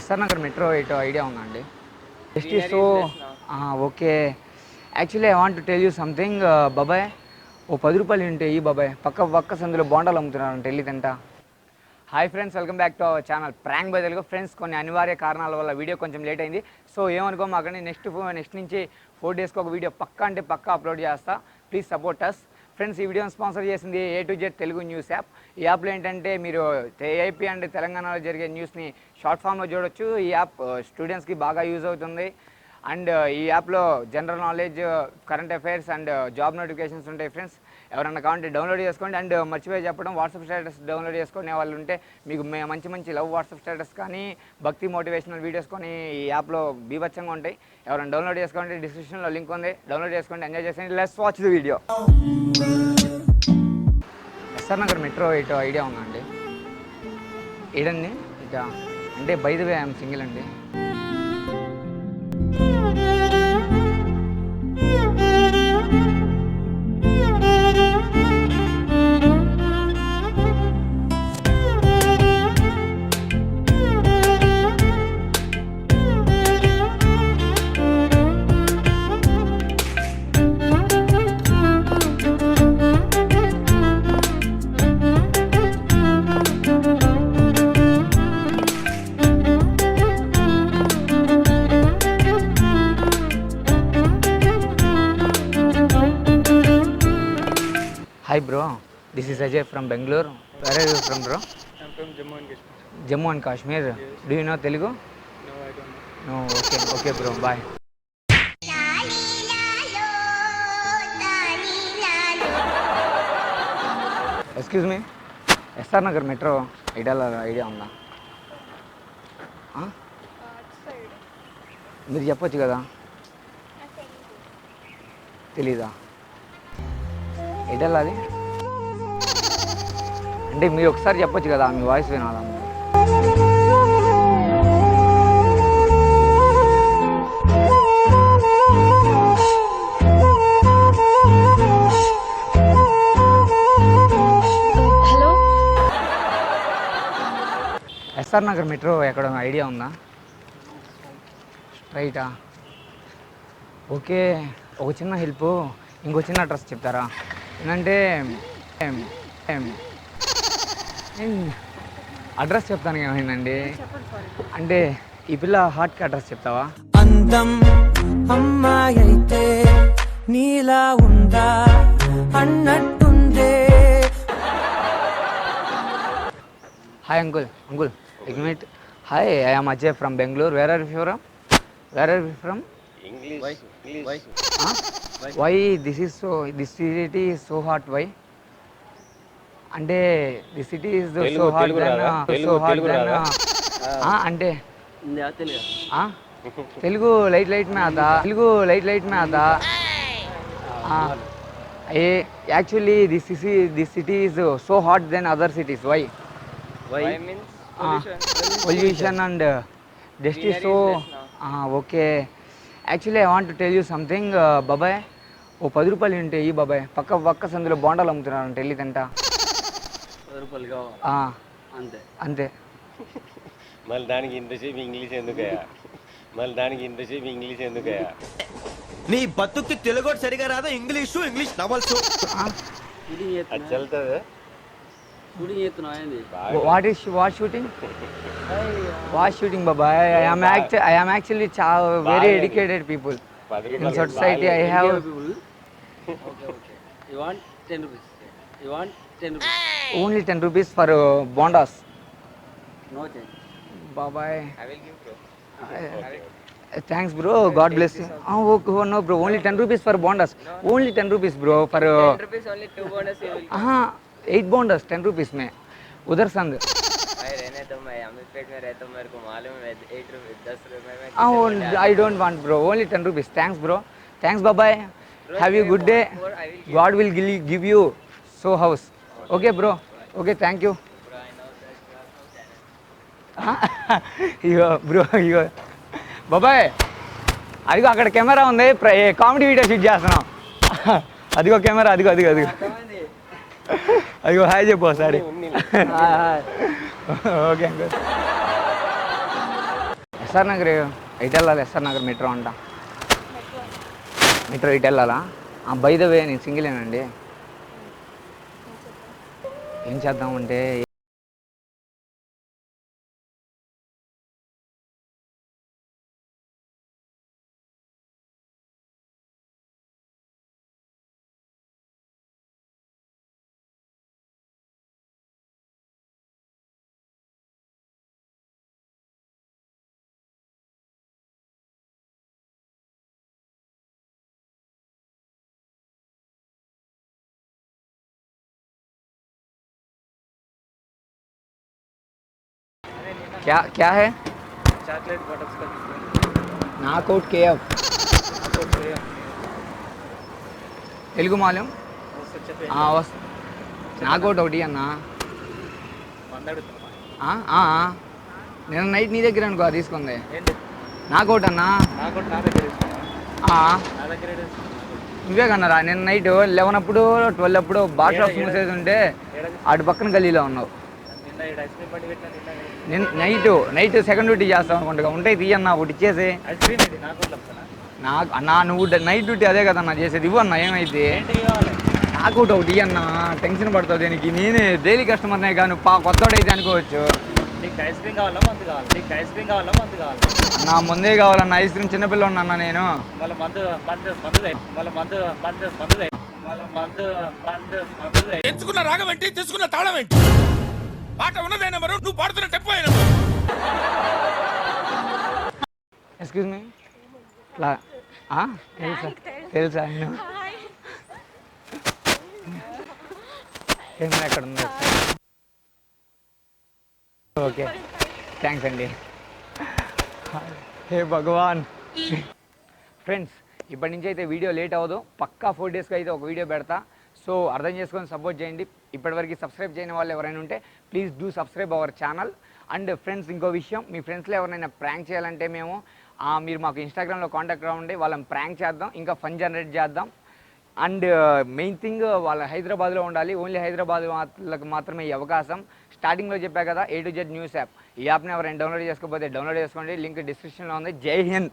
SR Nagar metro ఎటో idea ఉందండి. Just so okay. Actually I want to tell you something బాబాయ్. Oh 10 రూపాయలు ఉంటే ఈ బాబాయ్ పక్క సందులో బోండాలు అమ్ముతున్నారంట, వెళ్ళి తింటా. Hi friends, welcome back to our channel prank by Telugu. Friends, కొన్ని అనివార్య కారణాల వల్ల వీడియో కొంచెం లేట్ అయింది. సో ఏమనుకో మాకండి, నెక్స్ట్ నుంచి 4 డేస్కి ఒక వీడియో పక్కా అంటే పక్కా అప్లోడ్ చేస్తా. Please support us. ఫ్రెండ్స్, ఈ వీడియోని స్పాన్సర్ చేసింది A to Z Telugu news app. ఈ యాప్లో ఏంటంటే మీరు ఏపీ అండ్ తెలంగాణలో జరిగే న్యూస్ని షార్ట్ ఫామ్లో చూడొచ్చు. ఈ యాప్ స్టూడెంట్స్కి బాగా యూజ్ అవుతుంది. అండ్ ఈ యాప్లో general knowledge, current affairs and job notifications ఉంటాయి. ఫ్రెండ్స్, ఎవరన్నా కావాలంటే డౌన్లోడ్ చేసుకోండి. అండ్ మర్చిపోయి చెప్పడం, వాట్సాప్ స్టేటస్ డౌన్లోడ్ చేసుకునే వాళ్ళు ఉంటే మీకు మంచి లవ్ వాట్సాప్ స్టేటస్ కానీ భక్తి మోటివేషనల్ వీడియోస్ కానీ ఈ యాప్లో బీభత్సంగా ఉంటాయి. ఎవరైనా డౌన్లోడ్ చేసుకోండి, డిస్క్రిప్షన్లో లింక్ ఉంది, డౌన్లోడ్ చేసుకోండి, ఎంజాయ్ చేసేయండి. Let's watch the video. S R Nagar metro ఎటో ఐడియా ఉందండి? ఏడండి ఇట అంటే by the way I'm single అండి. Hi bro, this is Ajay from Bangalore. Where are you from, bro? I'm from Jammu and Kashmir. Jammu and Kashmir. Yes. Do you know Telugu? No, I don't know. No, okay bro, bye. Excuse me, SR Nagar Metro idea ఉందా? మీరు చెప్పొచ్చు కదా. తెలీదా? ఎటెళ్ళాలి అంటే మీరు ఒకసారి చెప్పొచ్చు కదా, మీ వాయిస్ వినాలా? హలో, ఎస్ఆర్ నగర్ మెట్రో ఎక్కడ ఐడియా ఉందా? స్ట్రైటా? ఓకే, ఒక చిన్న హెల్ప్, ఇంకో చిన్న అడ్రస్ చెప్తారా? ఏంటంటే అడ్రస్ చెప్తాను ఏమైందండి అంటే ఈ పిల్ల హార్ట్కి అడ్రస్ చెప్తావా? అందం అమ్మాయి అయితే నీలా ఉందా అన్నట్టుందే. హాయ్ అంకుల్, ఎక్ minute. Hi, I am Ajay from Bengaluru. Where are you from? English. Why this city is so hot? Why అంటే this city is so hot అంటే తెలుగు లైట్ మే ఆతా. Actually this city is so hot then other cities. Why means pollution and dust is so okay. Actually I want to tell you something బాబాయ్. Oh 10 రూపాయలు ఉంటే ఈ బాబాయ్ పక్క సందులో బోండాలు అమ్ముతున్నారంట, వెళ్ళి తింటా. 10 రూపాయలు కావాలి అంతే. మళ్ళీ దానికి ఇంతసేపు ఇంగ్లీష్ ఎందుకయ్యా? నీ బతుక్కి తెలుగు సరిగా రాదా? ఇంగ్లీష్ నవల్స్ అది చల్తుంది. వాట్ షూటింగ్ బాబాయ్? I am actually very educated people in society. I have You want 10 rupees? only 10 rupees for bondas. No change. Bye. I will give, bro. Thanks bro, God bless you. Okay, no bro, only 10 rupees for bondas. Only 10 rupees bro for 10 rupees only 2 bonus you will. 8 bondas 10 rupees में उधर संग. भाई रहने तो मैं अमीरपेट में रहता हूँ, मेरे को मालूम है 8 रुपये 10 रुपये में. I don't want bro, only 10 rupees. Thanks bro, thanks bye bye. Have you good day. God will give you so house. Okay bro, okay, thank you. Bro, బాబాయ్ అదిగో అక్కడ కెమెరా ఉంది, కామెడీ వీడియో షూట్ చేస్తున్నాం. అదిగో camera, అదిగో అదిగో hi చెప్పు ఒకసారి. Okay uncle. ఎస్ఆర్ నగర్ ఇటు వెళ్ళాలి, ఎస్ఆర్ నగర్ మెట్రో అంట. మెట్రో ఇటు వెళ్ళాలా? బై ద వే నేను సింగిలేనండి. ఏం చేద్దామంటే क्या क्या है? Chocolate butters knockout KF Telugu మాల్యం నాకౌట్ ఒకటి అన్న. నేను నైట్ నీ దగ్గర అనుకో తీసుకుంది. నాకౌట్ అన్నా. నువ్వే కన్నారా నేను నైట్ 11 అప్పుడు 12 అప్పుడు బాటిల్ ఆఫ్ మూసేది ఉంటే అటు పక్కన గల్లీలో ఉన్నావు. నేను నైట్ సెకండ్ డ్యూటీ చేస్తావు అనుకుంటా. ఉంటాయి తీయన్నా ఒకటి ఇచ్చేసి. నాకు అన్నా నువ్వు నైట్ డ్యూటీ అదే కదన్నా చేసేది. ఇవ్వు అన్న ఏమైతే నాకు ఒకటి ఇవ్వన్నా. టెన్షన్ పడతావు దీనికి. నేనే డైలీ కస్టమర్నే కానీ కొత్తవాడు అయితే అనుకోవచ్చు. నా ముందే కావాలన్న ఐస్ క్రీమ్. చిన్నపిల్ల ఉన్నా నేను. తెచ్చుకున్న రాగం ఏంటి, తీసుకున్న తాళం ఏంటి? పాట ఉన్నదే నెంబరు, నువ్వు పాడుతున్న టెంపో నెంబరు. ఎక్స్క్యూజ్ మీ తెలుసా తెలుసా నేను కెమెరా ఎక్కడ ఉంది? ఓకే థ్యాంక్స్ అండి. హే భగవాన్. ఫ్రెండ్స్ ఇప్పటి నుంచి అయితే వీడియో లేట్ అవ్వదు. పక్కా 4 డేస్కి అయితే ఒక వీడియో పెడతా. సో అర్థం చేసుకొని సపోర్ట్ చేయండి. ఇప్పటివరకు సబ్స్క్రైబ్ చేయని వాళ్ళు ఎవరైనా ఉంటే please do subscribe our channel. And friends ఇంకో విషయం, మీ ఫ్రెండ్స్లో ఎవరైనా ప్రాంక్ చేయాలంటే మీరు మాకు ఇన్స్టాగ్రామ్లో కాంటాక్ట్ అవ్వండి. వాళ్ళని ప్రాంక్ చేద్దాం, ఇంకా ఫన్ జనరేట్ చేద్దాం. అండ్ మెయిన్ థింగ్ వాళ్ళ హైదరాబాద్లో ఉండాలి. ఓన్లీ హైదరాబాద్ వాళ్ళకి మాత్రమే ఈ అవకాశం. స్టార్టింగ్లో చెప్పా కదా A to Z news app. ఈ యాప్ని ఎవరైనా డౌన్లోడ్ చేసుకోకపోతే డౌన్లోడ్ చేసుకోండి. లింక్ డిస్క్రిప్షన్లో ఉంది. జై హింద్.